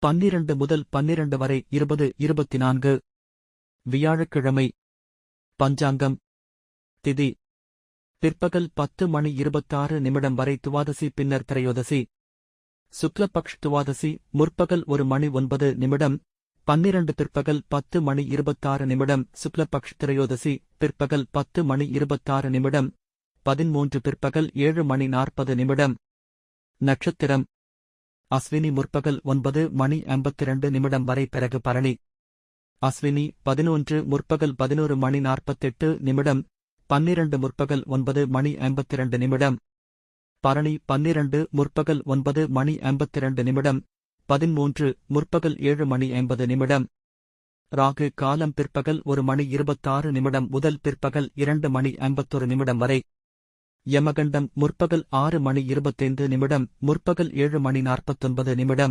12 முதல் 12 வரை 20-24. வியாழக்கிழமை. பஞ்சாங்கம். திதி பிற்பகல் 10:26 வரை துவாதசி, பின்னர் திரையோதசி. சுக்லபக்ஷ் துவாதசி முற்பகல் 1:09, 12 பிற்பகல் 10:26, சுக்லபக்ஷ் திரையோதசி பிற்பகல் 10:26, 13 பிற்பகல் 7:40. நட்சத்திரம் அஸ்வினி முற்பகல் 9:52 வரை, பிறகு பரணி. அஸ்வினி 11 முற்பகல் 11:48, 12 முற்பகல் 9:52, பரணி 12 முற்பகல் 9:52, 13 முற்பகல் 7:50. ராகு காலம் பிற்பகல் 1:26 முதல் பிற்பகல் 2:51 வரை. யமகண்டம் முற்பகல் 6:25, முற்பகல் 7:49.